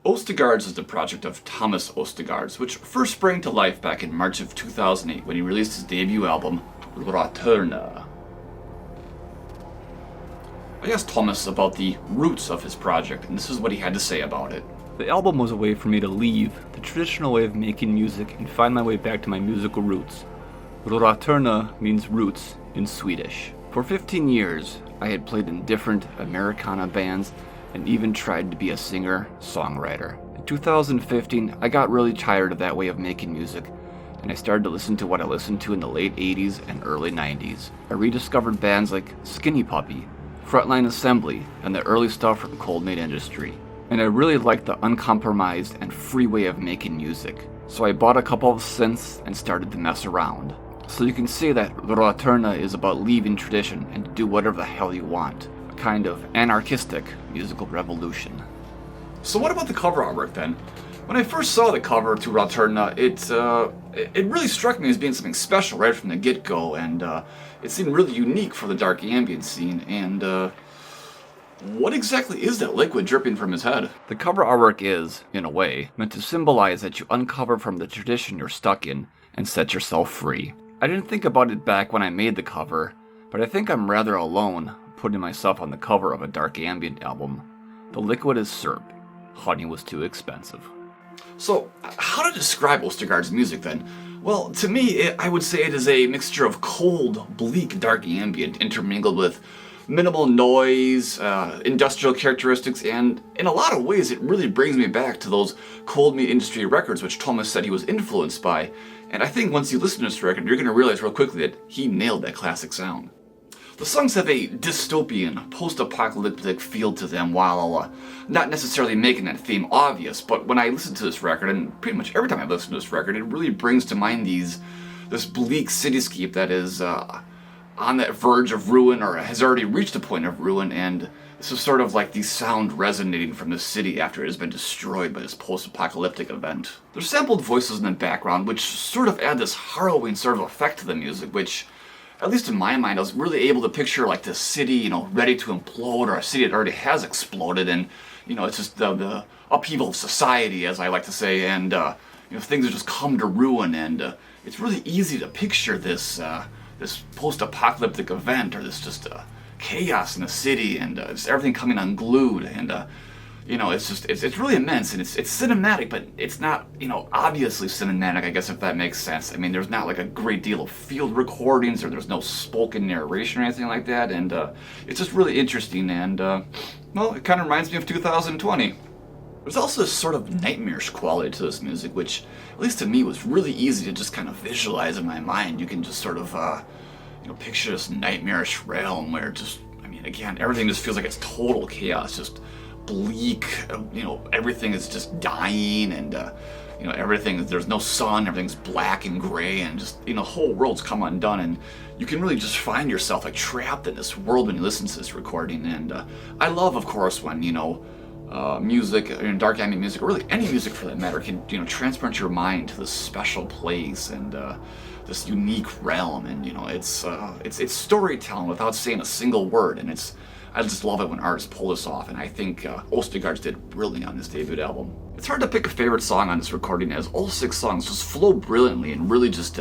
Ostergaards is the project of Thomas Oestergaards, which first sprang to life back in March of 2008 when he released his debut album, Rötterna. I asked Thomas about the roots of his project, and this is what he had to say about it. The album was a way for me to leave the traditional way of making music and find my way back to my musical roots. Rötterna means roots in Swedish. For 15 years, I had played in different Americana bands and even tried to be a singer-songwriter. In 2015, I got really tired of that way of making music, and I started to listen to what I listened to in the late 80s and early 90s. I rediscovered bands like Skinny Puppy, Frontline Assembly, and the early stuff from Cold Made Industry. And I really liked the uncompromised and free way of making music. So I bought a couple of synths and started to mess around. So you can say that Rötterna is about leaving tradition and to do whatever the hell you want. A kind of anarchistic musical revolution. So what about the cover artwork then? When I first saw the cover to Rötterna, it really struck me as being something special right from the get-go, and it seemed really unique for the dark ambient scene. And what exactly is that liquid dripping from his head? The cover artwork is, in a way, meant to symbolize that you uncover from the tradition you're stuck in and set yourself free. I didn't think about it back when I made the cover, but I think I'm rather alone putting myself on the cover of a dark ambient album. The liquid is syrup. Honey was too expensive. So, how to describe Ostergaards' music then? Well, to me, I would say it is a mixture of cold, bleak, dark ambient intermingled with minimal noise, industrial characteristics, and in a lot of ways it really brings me back to those Cold Meat Industry records which Thomas said he was influenced by. And I think once you listen to this record, you're going to realize real quickly that he nailed that classic sound. The songs have a dystopian, post-apocalyptic feel to them while not necessarily making that theme obvious, but when I listen to this record, and pretty much every time I listen to this record, it really brings to mind this bleak cityscape that is on that verge of ruin or has already reached a point of ruin, and this is sort of like the sound resonating from the city after it has been destroyed by this post-apocalyptic event. There's sampled voices in the background which sort of add this harrowing sort of effect to the music, which, at least in my mind, I was really able to picture like this city, ready to implode, or a city that already has exploded, and, it's just the upheaval of society, as I like to say, and, things have just come to ruin, and it's really easy to picture this post-apocalyptic event, or this just chaos in the city, and just everything coming unglued, and it's really immense, and it's cinematic, but it's not obviously cinematic, I guess, if that makes sense. I mean, there's not like a great deal of field recordings, or there's no spoken narration or anything like that, and it's just really interesting, and it kind of reminds me of 2020. There's also this sort of nightmarish quality to this music, which, at least to me, was really easy to just kind of visualize in my mind. You can just sort of, picture this nightmarish realm where again, everything just feels like it's total chaos, just bleak, everything is just dying, and, there's no sun, everything's black and gray, and just, the whole world's come undone, and you can really just find yourself, like, trapped in this world when you listen to this recording, and I love, of course, when, music, dark ambient music, or really any music for that matter, can transport your mind to this special place and this unique realm, and it's storytelling without saying a single word, and I just love it when artists pull this off, and I think Ostergaards did brilliantly on this debut album. It's hard to pick a favorite song on this recording, as all 6 songs just flow brilliantly and really just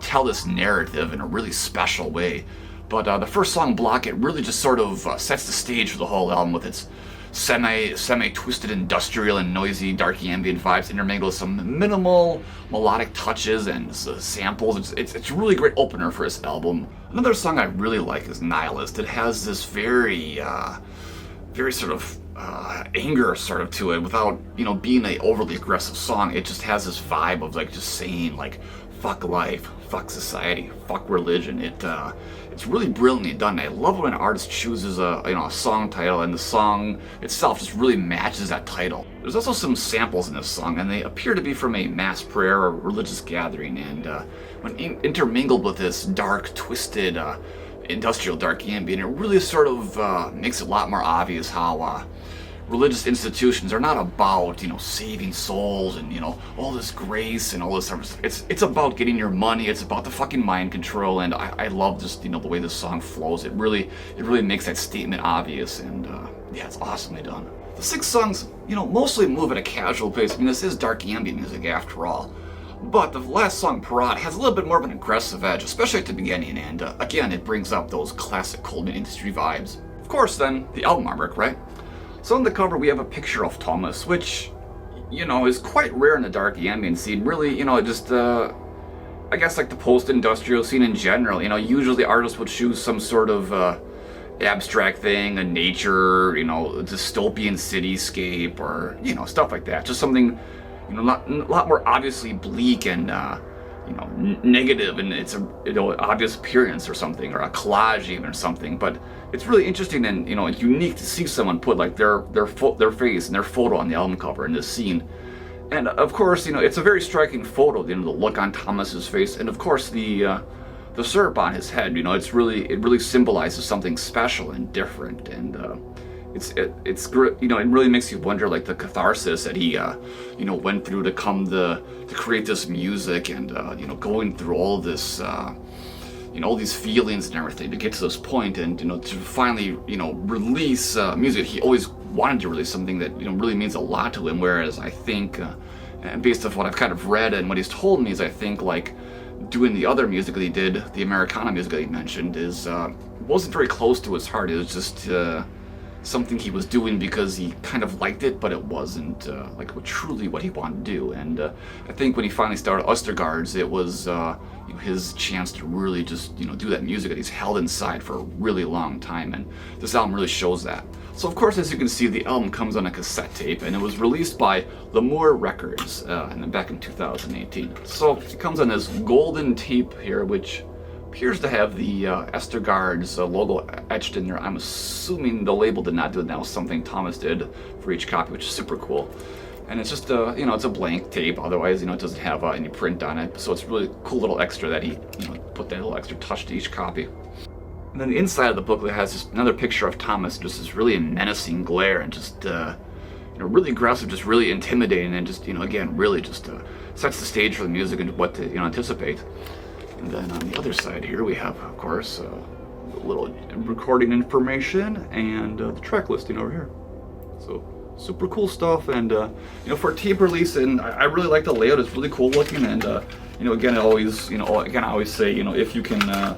tell this narrative in a really special way. But the first song, Block It, really just sort of sets the stage for the whole album with its semi-twisted industrial and noisy dark ambient vibes intermingled with some minimal melodic touches and samples. It's a really great opener for this album. Another song I really like is Nihilist. It has this very sort of anger sort of to it without being a overly aggressive song. It just has this vibe of like just saying like fuck life, fuck society, fuck religion. It's really brilliantly done. I love when an artist chooses a song title and the song itself just really matches that title. There's also some samples in this song, and they appear to be from a mass prayer or religious gathering, and when intermingled with this dark, twisted, industrial dark ambient, it really sort of makes it a lot more obvious how religious institutions are not about, saving souls and, all this grace and all this sort of stuff. It's about getting your money. It's about the fucking mind control. And I love just, the way this song flows. It really makes that statement obvious. And, yeah, it's awesomely done. The 6 songs, mostly move at a casual pace. I mean, this is dark ambient music after all. But the last song, Parade, has a little bit more of an aggressive edge, especially at the beginning, and again, it brings up those classic Cold Industry vibes. Of course, then, the album artwork, right? So on the cover, we have a picture of Thomas, which, is quite rare in the dark ambient scene. Really, just, I guess like the post-industrial scene in general, usually artists would choose some sort of abstract thing, a nature, a dystopian cityscape, or, stuff like that. Just something, a lot more obviously bleak and, negative, and it's a obvious appearance or something, or a collage even or something. But it's really interesting and unique to see someone put like their face and their photo on the album cover in this scene. And of course, it's a very striking photo. The look on Thomas's face, and of course the syrup on his head. It really symbolizes something special and different, and it's great. It really makes you wonder, like, the catharsis that he went through to come to create this music, and going through all of this all these feelings and everything to get to this point, and to finally release music. He always wanted to release something that really means a lot to him, whereas I think and based off what I've kind of read and what he's told me, is I think like doing the other music that he did, the Americana music that he mentioned, is wasn't very close to his heart. It was just something he was doing because he kind of liked it, but it wasn't like truly what he wanted to do. And I think when he finally started Ostergaards, it was his chance to really just do that music that he's held inside for a really long time, and this album really shows that. So of course, as you can see, the album comes on a cassette tape, and it was released by L'Amour Records back in 2018. So it comes on this golden tape here, which appears to have the Oestergaards logo etched in there. I'm assuming the label did not do it. That was something Thomas did for each copy, which is super cool. And it's just it's a blank tape. Otherwise, it doesn't have any print on it. So it's a really cool little extra that he, put that little extra touch to each copy. And then the inside of the booklet has just another picture of Thomas, just this really menacing glare, and just really aggressive, just really intimidating, and just again really just sets the stage for the music and what to anticipate. And then on the other side here we have, of course, a little recording information and the track listing over here. So super cool stuff, and for a tape release, and I really like the layout. It's really cool looking, and again, I always say, if you can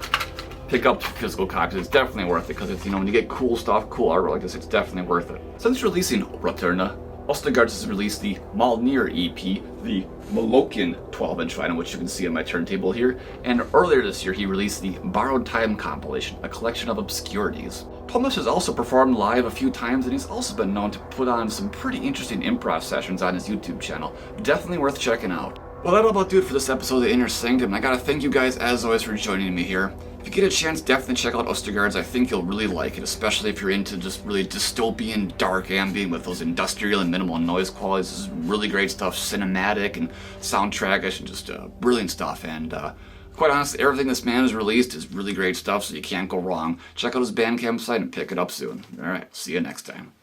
pick up physical copies, it's definitely worth it, because it's when you get cool stuff, cool artwork like this, it's definitely worth it. Since releasing Rötterna, Ostergaards has released the Malnir EP, the Molokian 12-inch vinyl, which you can see on my turntable here, and earlier this year he released the Borrowed Time compilation, a collection of obscurities. Thomas has also performed live a few times, and he's also been known to put on some pretty interesting improv sessions on his YouTube channel. Definitely worth checking out. Well, that'll about do it for this episode of the Inner Sanctum. I gotta thank you guys as always for joining me here. If you get a chance, definitely check out Ostergaards. I think you'll really like it, especially if you're into just really dystopian dark ambient with those industrial and minimal noise qualities. This is really great stuff, cinematic and soundtrackish, and just brilliant stuff. And quite honestly, everything this man has released is really great stuff, so you can't go wrong. Check out his Bandcamp site and pick it up soon. Alright, see you next time.